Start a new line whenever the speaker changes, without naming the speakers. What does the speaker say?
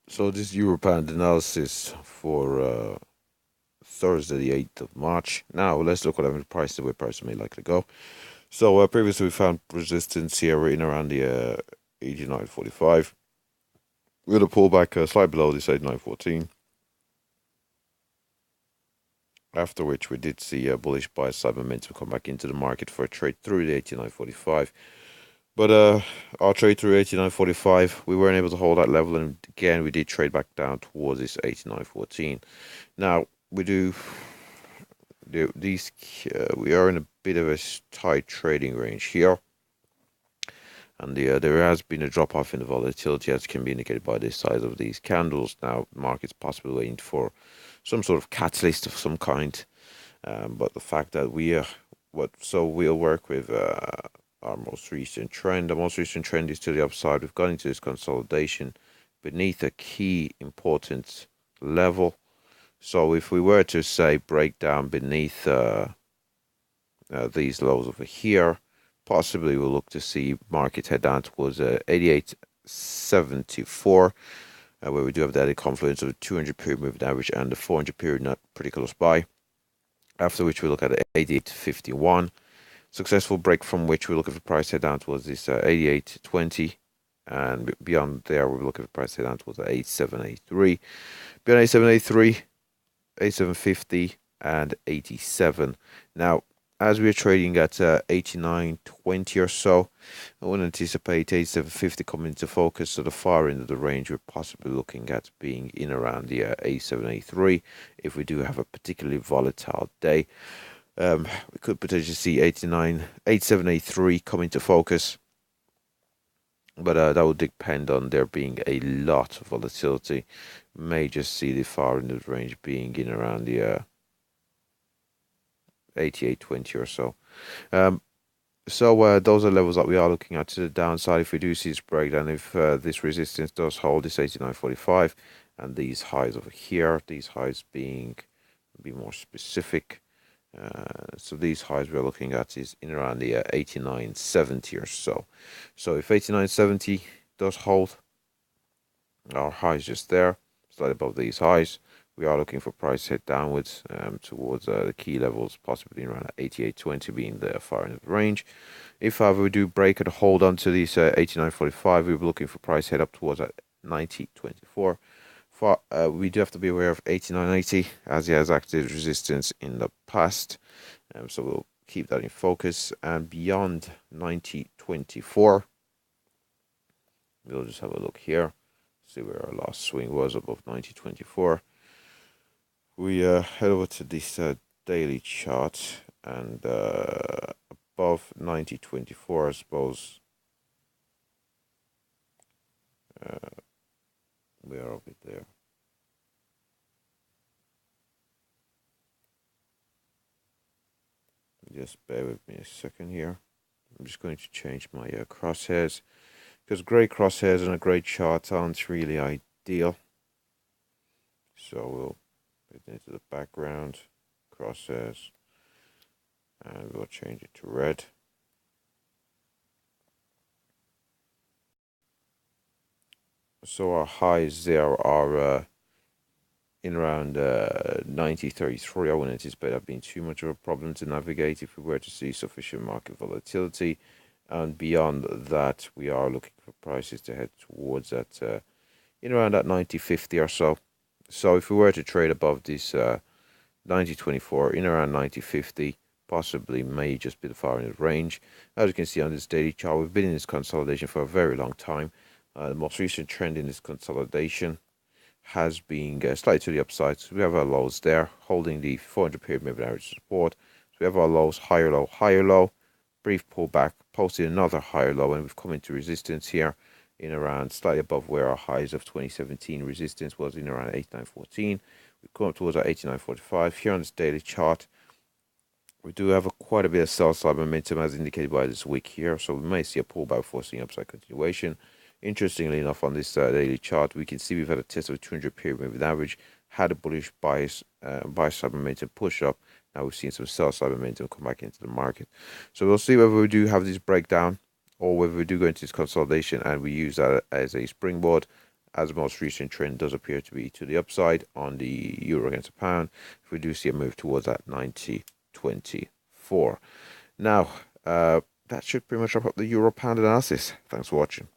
So this EURGBP analysis for Thursday, the 8th of March. Now let's look at the price, the way price may likely go. So previously we found resistance here in around the 89.45. We had a pullback slightly below this 89.14. After which we did see a bullish buy side momentum come back into the market for a trade through the 89.45. But our trade through 89.45, we weren't able to hold that level, and again we did trade back down towards this 89.14. Now we do these. We are in a bit of a tight trading range here, and there has been a drop off in the volatility, as can be indicated by the size of these candles. Now market's possibly waiting for some sort of catalyst of some kind, but the fact that we'll work with our most recent trend. The most recent trend is to the upside. We've gone into this consolidation beneath a key important level. So if we were to say break down beneath these lows over here, possibly we'll look to see market head down towards 88.74, where we do have that confluence of the 200 period moving average and the 400 period not pretty close by. After which we look at 88.51. Successful break from which we look at the price head down towards this 88.20, and beyond there we look at the price head down towards 87.83. Beyond 87.83, 87.50 and 87. Now, as we are trading at 89.20 or so, I would anticipate 87.50 coming into focus. So the far end of the range, we're possibly looking at being in around the 87.83 if we do have a particularly volatile day. We could potentially see 87.83 come into focus, but that would depend on there being a lot of volatility. May just see the far end of the range being in around the 88.20 or so. So those are levels that we are looking at to the downside. If we do see this breakdown, if this resistance does hold, this 89.45, and these highs over here, these highs be more specific. So these highs we're looking at is in around the 89.70 or so. So if 89.70 does hold, our highs just there, slightly above these highs, we are looking for price head downwards towards the key levels, possibly around 88.20 being the far end of the range. If however we do break and hold on to these 89.45, we'll be looking for price head up towards 90.24. We do have to be aware of 89.80 as it has acted as resistance in the past, so we'll keep that in focus. And beyond 90.24, we'll just have a look here, see where our last swing was above 90.24. We head over to this daily chart, and above 90.24, I suppose we are over there. Just bear with me a second here. I'm just going to change my crosshairs, because grey crosshairs on a grey chart aren't really ideal. So we'll put it into the background crosshairs, and we'll change it to red. So our highs there are in around 90.33. I wouldn't anticipate that being too much of a problem to navigate if we were to see sufficient market volatility. And beyond that, we are looking for prices to head towards that in around that 90.50 or so. So if we were to trade above this 90.24 in around 90.50, possibly may just be the far end of the range. As you can see on this daily chart, we've been in this consolidation for a very long time. The most recent trend in this consolidation has been slightly to the upside. So we have our lows there, holding the 400 period moving average support. So we have our lows, higher low, brief pullback, posted another higher low, and we've come into resistance here in around slightly above where our highs of 2017 resistance was in around 89.14. We've come up towards our 89.45 here on this daily chart. We do have quite a bit of sell side momentum as indicated by this wick here, so we may see a pullback forcing upside continuation. Interestingly enough, on this daily chart, we can see we've had a test of a 200 period moving average, had a bullish buy side momentum push up. Now we've seen some sell side momentum come back into the market. So we'll see whether we do have this breakdown or whether we do go into this consolidation and we use that as a springboard as the most recent trend does appear to be to the upside on the euro against the pound, if we do see a move towards that 90.24. Now, that should pretty much wrap up the euro pound analysis. Thanks for watching.